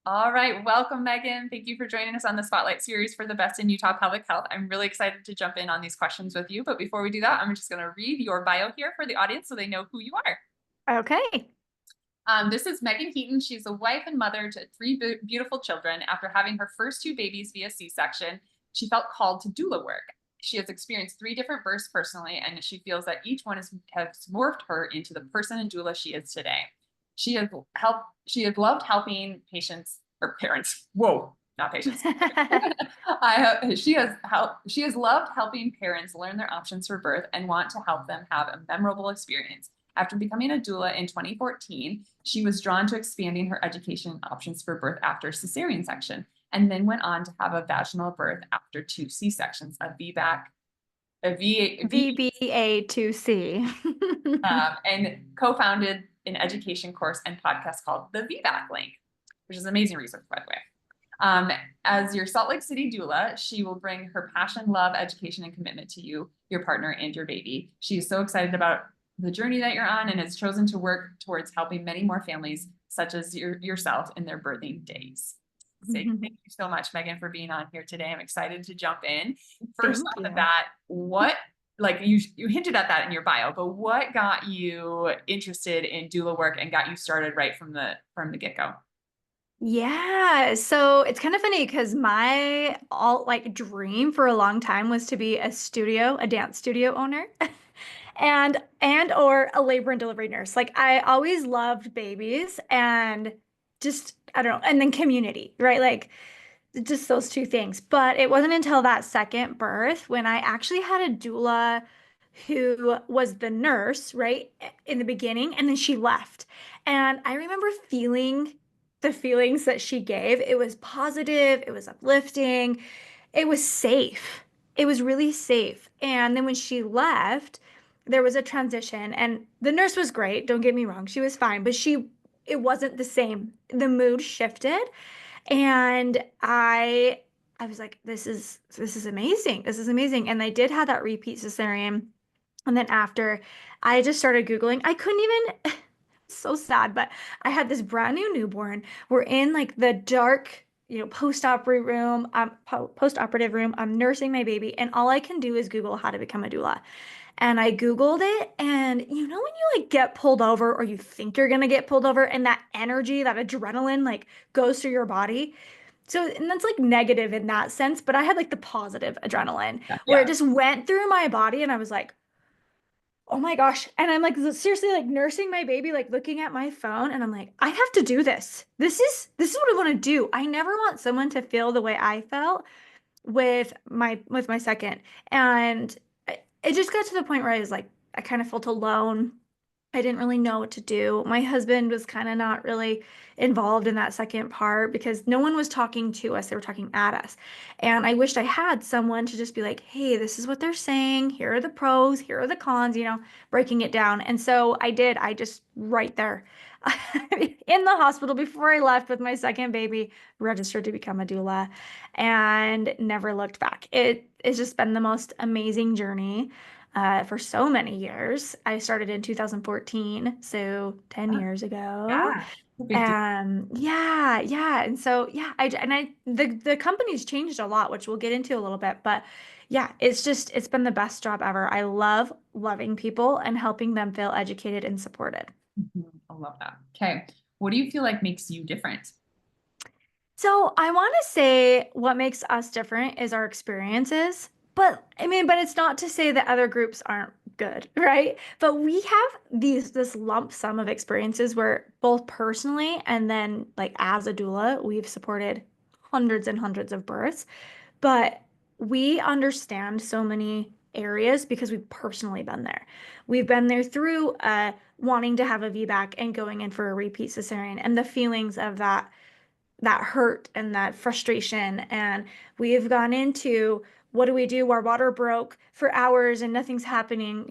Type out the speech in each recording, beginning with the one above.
All right, welcome, Megan. Thank you for joining us on the Spotlight series for the Best in Utah Pelvic Health. I'm really excited to jump in on these questions with you. But before we do that, I'm just going to read your bio here for the audience so they know who you are. Okay. This is Meagan Heaton. She's a wife and mother to three beautiful children. After having her first two babies via C-section, she felt called to doula work. She has experienced three different births personally, and she feels that each one has morphed her into the person and doula she is today. She has loved helping patients or parents. Whoa, not patients. She has loved helping parents learn their options for birth and want to help them have a memorable experience. After becoming a doula in 2014, she was drawn to expanding her education options for birth after cesarean section, and then went on to have a vaginal birth after two C-sections, a VBAC, VBA2C. and co-founded an education course and podcast called The VBAC Link, which is an amazing resource, by the way. As your Salt Lake City doula, she will bring her passion, love, education, and commitment to you, your partner, and your baby. She is so excited about the journey that you're on and has chosen to work towards helping many more families, such as yourself, in their birthing days. So thank you so much, Megan, for being on here today. I'm excited to jump in. First Thank off the you. bat, what like you hinted at that in your bio, but what got you interested in doula work and got you started right from the get-go? Yeah, so it's kind of funny because my all like dream for a long time was to be a dance studio owner. And or a labor and delivery nurse. Like I always loved babies and just I don't know, and then community, right? Like just those two things. But it wasn't until that second birth when I actually had a doula who was the nurse, right, in the beginning, and then she left. And I remember feeling the feelings that she gave. It was positive, it was uplifting, it was safe. It was really safe. And then when she left, there was a transition, and the nurse was great, don't get me wrong, she was fine, but it wasn't the same. The mood shifted. And I was like, this is amazing. This is amazing. And I did have that repeat cesarean. And then after I just started Googling, I couldn't even so sad, but I had this brand new newborn. We're in like the dark, post-operative room. Post-operative room. I'm nursing my baby, and all I can do is Google how to become a doula. And I Googled it, and when you like get pulled over or you think you're gonna get pulled over, and that energy, that adrenaline like goes through your body. So, and that's like negative in that sense, but I had like the positive adrenaline where it Yeah. just went through my body, and I was like, oh my gosh. And I'm like seriously like nursing my baby, like looking at my phone, and I'm like, I have to do this. This is what I want to do. I never want someone to feel the way I felt with my second. And it just got to the point where I was like, I kind of felt alone. I didn't really know what to do. My husband was kind of not really involved in that second part because no one was talking to us. They were talking at us. And I wished I had someone to just be like, hey, this is what they're saying. Here are the pros. Here are the cons, breaking it down. And so I did. I just right there in the hospital before I left with my second baby, registered to become a doula and never looked back. It's just been the most amazing journey for so many years. I started in 2014, so 10 years ago. Yeah. A big deal. Yeah, yeah. And so yeah, the company's changed a lot, which we'll get into a little bit, but yeah, it's been the best job ever. I love loving people and helping them feel educated and supported. I love that. Okay. What do you feel like makes you different? So I want to say what makes us different is our experiences. But I mean, but it's not to say that other groups aren't good, right? But we have this lump sum of experiences where both personally and then like as a doula, we've supported hundreds and hundreds of births. But we understand so many areas because we've personally been there. We've been there through wanting to have a VBAC and going in for a repeat cesarean and the feelings of that hurt and that frustration. And we've gone into what do we do? Our water broke for hours and nothing's happening,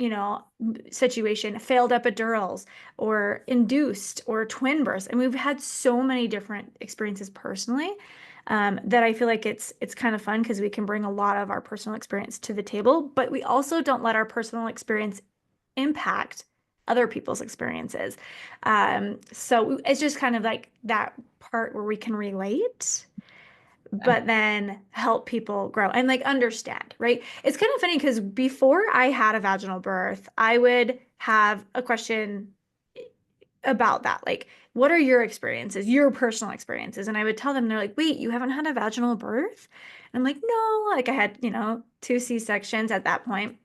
situation, failed epidurals or induced or twin births. And we've had so many different experiences personally that I feel like it's kind of fun because we can bring a lot of our personal experience to the table, but we also don't let our personal experience impact other people's experiences. So it's just kind of like that part where we can relate, And but then help people grow and like understand, right? It's kind of funny because before I had a vaginal birth, I would have a question about that. Like, what are your experiences, your personal experiences? And I would tell them, they're like, wait, you haven't had a vaginal birth? And I'm like, no, like I had, 2 C-sections at that point.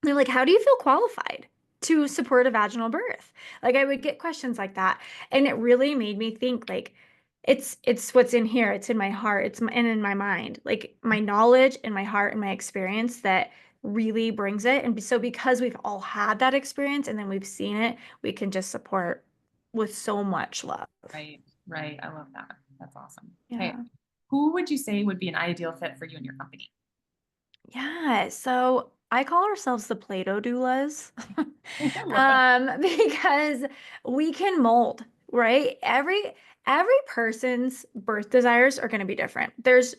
They're like, how do you feel qualified to support a vaginal birth? Like I would get questions like that. And it really made me think like it's what's in here. It's in my heart. And in my mind. Like my knowledge and my heart and my experience that really brings it. And so because we've all had that experience and then we've seen it, we can just support with so much love. right, right. I love that. That's awesome. Okay. Yeah. Who would you say would be an ideal fit for you and your company? Yeah, so I call ourselves the Play-Doh doulas. I love that. Because we can mold, right? Every person's birth desires are going to be different. There's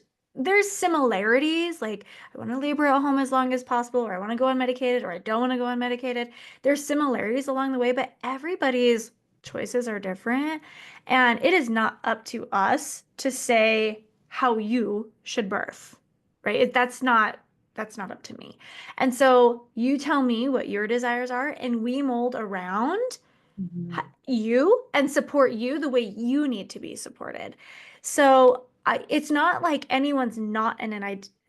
similarities, like I want to labor at home as long as possible, or I want to go unmedicated, or I don't want to go unmedicated. There's similarities along the way, but everybody's choices are different, and it is not up to us to say how you should birth, right? That's not up to me. And so you tell me what your desires are, and we mold around Mhm. you and support you the way you need to be supported. So it's not like anyone's not an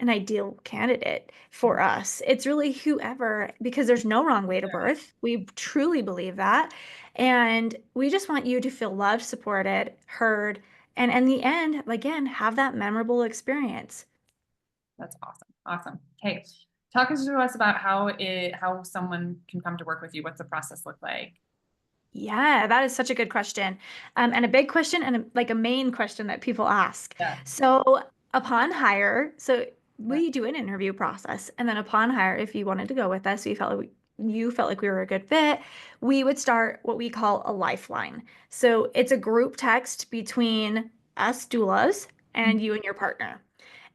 ideal candidate for us. It's really whoever, because there's no wrong way to Yeah, birth. We truly believe that. And we just want you to feel loved, supported, heard, and in the end, again, have that memorable experience. that's awesome. Awesome. Okay. Talk to us about how someone can come to work with you. What's the process look like? Yeah, that is such a good question. And a big question and like a main question that people ask. Yeah. So upon hire, so Yeah. we do an interview process, and then upon hire, if you wanted to go with us, you felt like we were a good fit, we would start what we call a lifeline. So it's a group text between us doulas and you and your partner.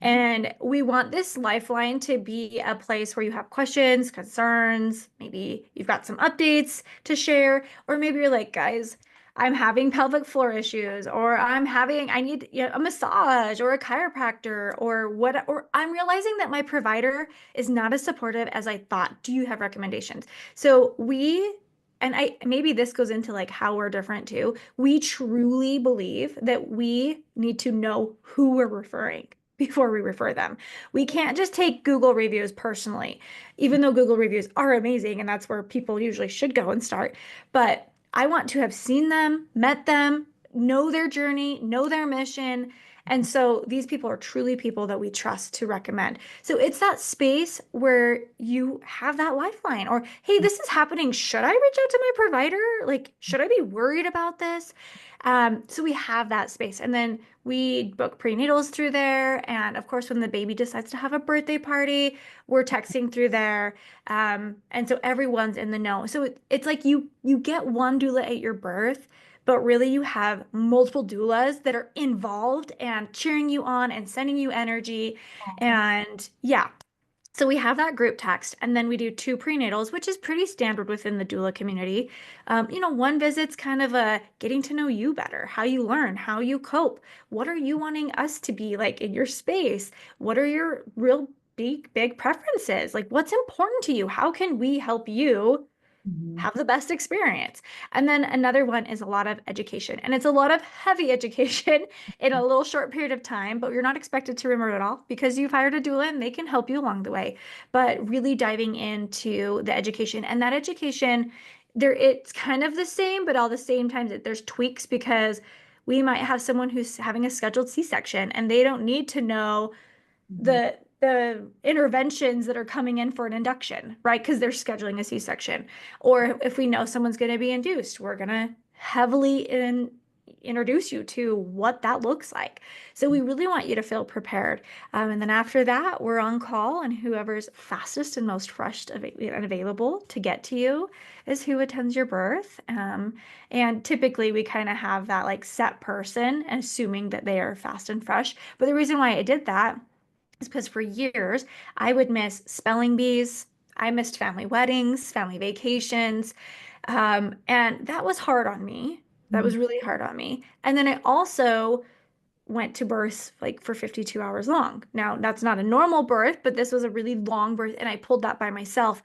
Mhm. And we want this lifeline to be a place where you have questions, concerns, maybe you've got some updates to share, or maybe you're like, guys, I'm having pelvic floor issues, or I need a massage or a chiropractor, or what, or I'm realizing that my provider is not as supportive as I thought. Do you have recommendations? So and maybe this goes into like how we're different too. We truly believe that we need to know who we're referring before we refer them. We can't just take Google reviews personally, even though Google reviews are amazing and that's where people usually should go and start. But I want to have seen them, met them, know their journey, know their mission. And so these people are truly people that we trust to recommend. So it's that space where you have that lifeline or, hey, this is happening. Should I reach out to my provider? Like, should I be worried about this? So we have that space. And then we book prenatals through there. And of course, when the baby decides to have a birthday party, we're texting through there. And so everyone's in the know. So it's like you get one doula at your birth, but really you have multiple doulas that are involved and cheering you on and sending you energy. Oh, And yeah, so we have that group text, and then we do 2 prenatals, which is pretty standard within the doula community. One visit's kind of a getting to know you better, how you learn, how you cope. What are you wanting us to be like in your space? What are your real big preferences? Like, what's important to you? How can we help you mhm. have the best experience? And then another one is a lot of education. And it's a lot of heavy education in a little short period of time, but you're not expected to remember it all because you've hired a doula and they can help you along the way. But really diving into the education and that education, it's kind of the same, but all the same time that there's tweaks because we might have someone who's having a scheduled C-section and they don't need to know Mhm. the interventions that are coming in for an induction, right? Because they're scheduling a C-section. Or if we know someone's going to be induced, we're going to heavily introduce you to what that looks like. So we really want you to feel prepared. And then after that, we're on call, and whoever's fastest and most rushed and available to get to you is who attends your birth. And typically, we kind of have that like set person, assuming that they are fast and fresh. But the reason why I did that is because for years I would miss spelling bees. I missed family weddings, family vacations, and that was hard on me. That Mhm. was really hard on me. And then I also went to birth like for 52 hours long. Now, that's not a normal birth, but this was a really long birth and I pulled that by myself.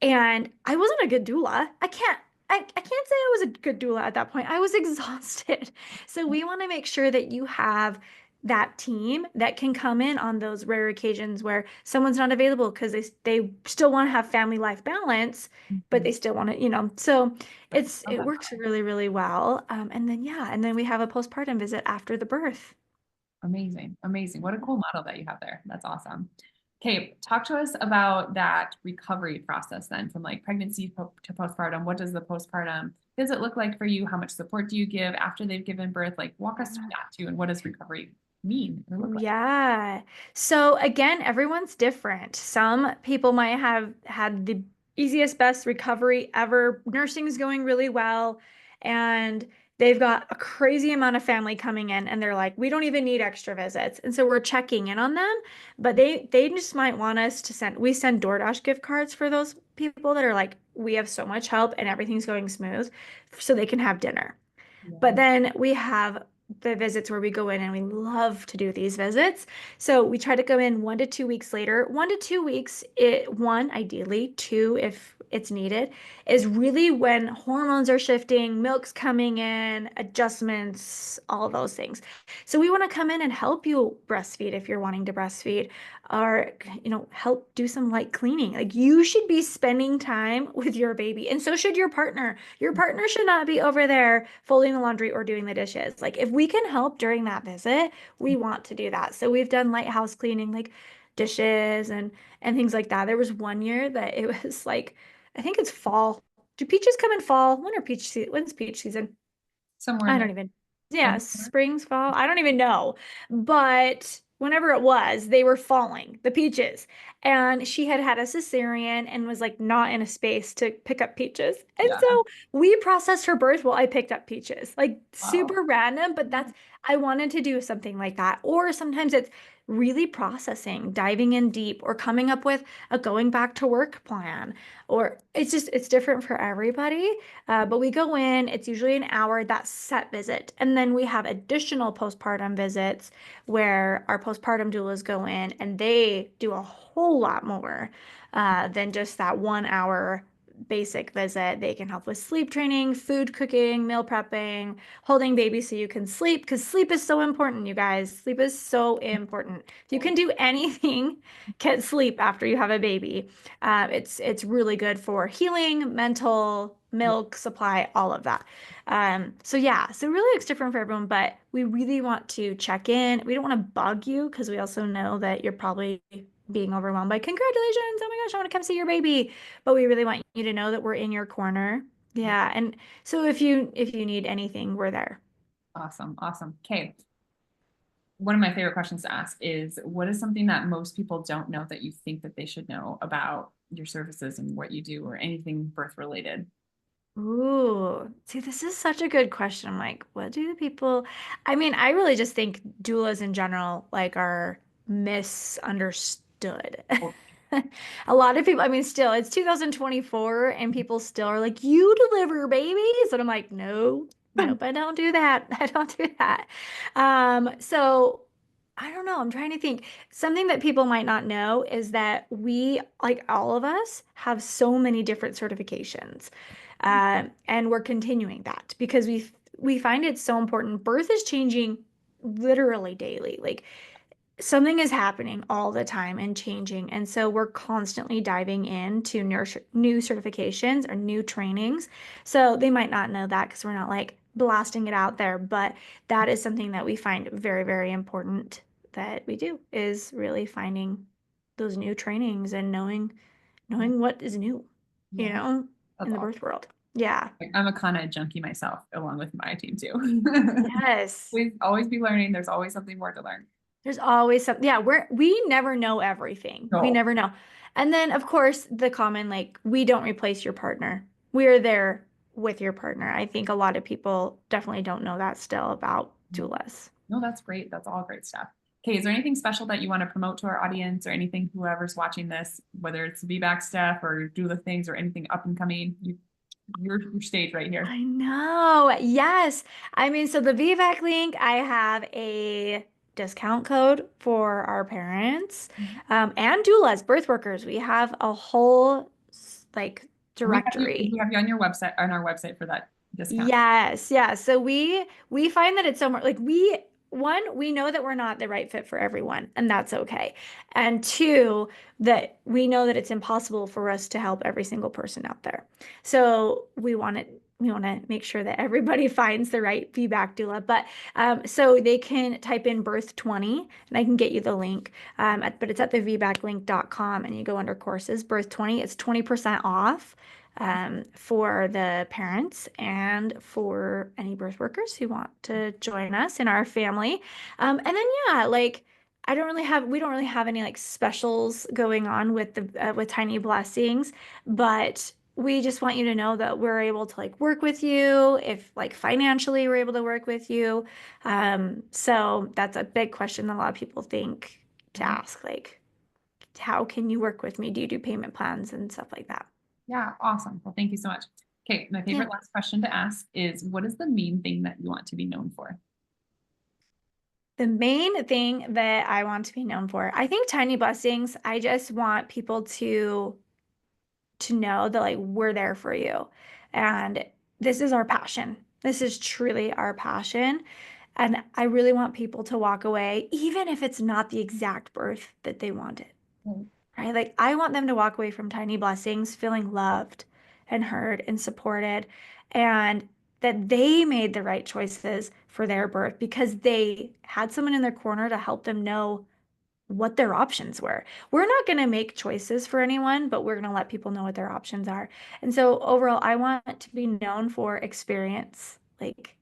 And I wasn't a good doula. I can't say I was a good doula at that point. I was exhausted. So we want to make sure that you have that team that can come in on those rare occasions where someone's not available because they still want to have family life balance, but Mhm. they still want to, so Love it that. works really, really well. And then yeah, and then we have a postpartum visit after the birth. Amazing. Amazing. What a cool model that you have there. That's awesome. Okay, talk to us about that recovery process then from like pregnancy to postpartum. What does the postpartum visit look like for you? How much support do you give after they've given birth? Like walk us through that too. And what does recovery mean or look like? Yeah. So again, everyone's different. Some people might have had the easiest, best recovery ever. Nursing's going really well, and they've got a crazy amount of family coming in, and they're like, we don't even need extra visits. And so we're checking in on them, but they just might want us to we send DoorDash gift cards for those people that are like, we have so much help and everything's going smooth, so they can have dinner. But Yeah. then we have the visits where we go in and we love to do these visits. So we try to go in 1 to 2 weeks later. 1 to 2 weeks, one, ideally, two, if it's needed, is really when hormones are shifting, milk's coming in, adjustments, all those things. So we want to come in and help you breastfeed if you're wanting to breastfeed, or help do some light cleaning. Like you should be spending time with your baby, and so should your partner. Your partner should not be over there folding the laundry or doing the dishes. Like if we can help during that visit, we want to do that. So we've done light house cleaning, like dishes and things like that. There was one year that it was like, I think it's fall. Do peaches come in fall? When's peach season? Somewhere in I there. don't even, yeah, February. springs, fall. I don't even know. But whenever it was, they were falling, the peaches. And she had had a cesarean and was like not in a space to pick up peaches. And Yeah. so we processed her birth while I picked up peaches. Like Wow. super random, but I wanted to do something like that. Or sometimes it's really processing, diving in deep, or coming up with a going back to work plan. Or it's different for everybody. But we go in, it's usually an hour, that set visit. And then we have additional postpartum visits where our postpartum doulas go in and they do a whole lot more than just that 1 hour basic visit. They can help with sleep training, food cooking, meal prepping, holding baby so you can sleep, because sleep is so important, you guys. Sleep is so important. If you can do anything, get sleep after you have a baby. It's really good for healing, mental, Yeah. milk supply, all of that. So yeah, so really it's different for everyone, but we really want to check in. We don't want to bug you because we also know that you're probably being overwhelmed by congratulations. Oh my gosh, I want to come see your baby. But we really want you to know that we're in your corner. Yeah. And so if you need anything, we're there. Awesome. Awesome. Okay. One of my favorite questions to ask is what is something that most people don't know that you think that they should know about your services and what you do or anything birth related? Ooh, see, this is such a good question. I'm like, what do the people? I mean, I really just think doulas in general like are misunderstood. Oh, A lot of people, I mean, still, it's 2024 and people still are like, you deliver babies. And I'm like, no, nope, I don't do that. I don't do that. So I don't know. I'm trying to think. Something that people might not know is that we, like all of us, have so many different certifications. And we're continuing that because we find it so important. Birth is changing literally daily. Like something is happening all the time and changing. And so we're constantly diving into new certifications or new trainings. So they might not know that because we're not like blasting it out there, but that is something that we find very, very important that we do is really finding those new trainings and yeah. knowing what is new, you Yeah. know, That's in the awesome. birth world. Yeah. Like, I'm a Kana junkie myself, along with my team too. Yes. Always be learning. There's always something more to learn. There's always something. Yeah, we never know everything. We No. never know. And then of course the common like we don't replace your partner. We're there with your partner. I think a lot of people definitely don't know that still about doulas. No, that's great. That's all great stuff. Okay, is there anything special that you want to promote to our audience or anything whoever's watching this, whether it's VBAC stuff or doula things or anything up and coming? You your stage right here. I know. Yes. I mean, so the VBAC link, I have a discount code for our parents, and doulas, birth workers. We have a whole like We directory. have you on your website, on our website for that discount. Yes, yeah. So we find that it's so more like we know that we're not the right fit for everyone, and that's okay. And two, that we know that it's impossible for us to help every single person out there. So we want to make sure that everybody finds the right feedback doula. But so they can type in birth 20 and I can get you the link. But it's at the vbacklink.com and you go under courses, birth 20, it's 20% off for the parents and for any birth workers who want to join us in our family. And then yeah, like we don't really have any like specials going on with the with Tiny Blessings, but we just want you to know that we're able to like work with you if like financially we're able to work with you. So that's a big question that a lot of people think to ask, like, how can you work with me? Do you do payment plans and stuff like that? Yeah, awesome. Well, thank you so much. Okay, my Yeah. favorite last question to ask is, what is the main thing that you want to be known for? The main thing that I want to be known for, I think Tiny Blessings, I just want people to know that like we're there for you. And this is our passion. This is truly our passion. And I really want people to walk away, even if it's not the exact birth that they wanted, Right. right? Like I want them to walk away from Tiny Blessings feeling loved and heard and supported, and that they made the right choices for their birth because they had someone in their corner to help them know what their options were. We're not going to make choices for anyone, but we're going to let people know what their options are. And so overall, I want to be known for experience, like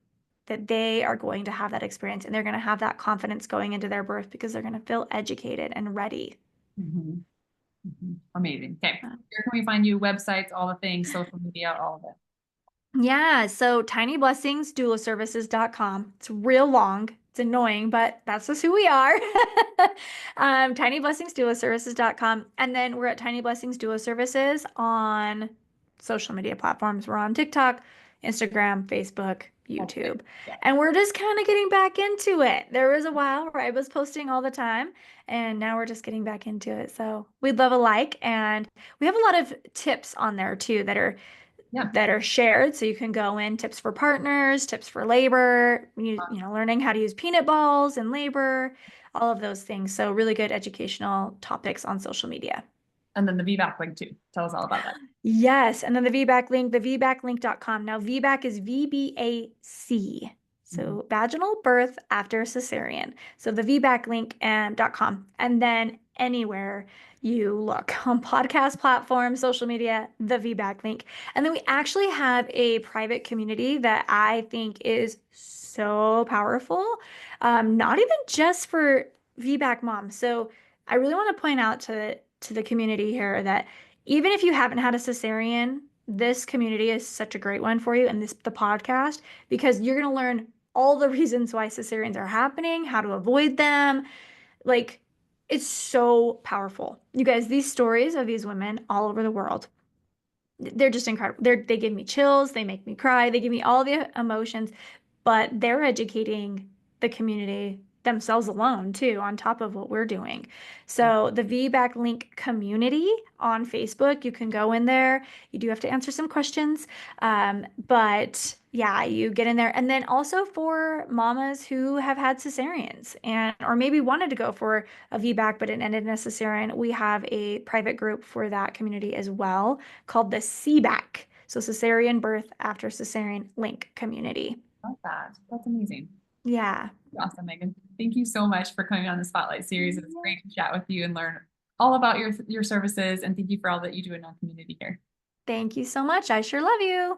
that they are going to have that experience and they're going to have that confidence going into their birth because they're going to feel educated and ready. Mhm. Amazing. Okay. Uh, Where can we find you? Websites, all the things, social media, all of it. Yeah, so tinyblessingsdoulaservices.com. It's real long. It's annoying, but that's just who we are. Tinyblessingsdoulaservices.com. And then we're at Tiny Blessings Doula Services on social media platforms. We're on TikTok, Instagram, Facebook, Okay. YouTube. Yeah. And we're just kind of getting back into it. There was a while where I was posting all the time, and now we're just getting back into it. So we'd love a like. And we have a lot of tips on there too Yeah. that are shared. So you can go in tips for partners, tips for labor, learning how to use peanut balls in labor, all of those things. So really good educational topics on social media. And then the VBAC link too. Tell us all about that. Yes, and then the VBAC link, the vbaclink.com. Now VBAC is VBAC. Mhm. So vaginal birth after cesarean. So the VBAC link and .com. And then anywhere you look on podcast platforms, social media, the VBAC link. And then we actually have a private community that I think is so powerful. Not even just for VBAC moms. So I really want to point out to the community here that even if you haven't had a cesarean, this community is such a great one for you and the podcast because you're going to learn all the reasons why cesareans are happening, how to avoid them. Like it's so powerful. You guys, these stories of these women all over the world, they're just incredible. They give me chills, they make me cry, they give me all the emotions, but they're educating the community themselves alone too, on top of what we're doing. So the VBAC Link community on Facebook, you can go in there. You do have to answer some questions, but yeah, you get in there. And then also for mamas who have had cesareans and or maybe wanted to go for a VBAC but it ended in a cesarean, we have a private group for that community as well called the CBAC. So cesarean birth after cesarean link community. Love that. That's amazing. Yeah. Awesome, Megan. Thank you so much for coming on the Spotlight series. It's great to chat with you and learn all about your services. And thank you for all that you do in our community here. Thank you so much. I sure love you.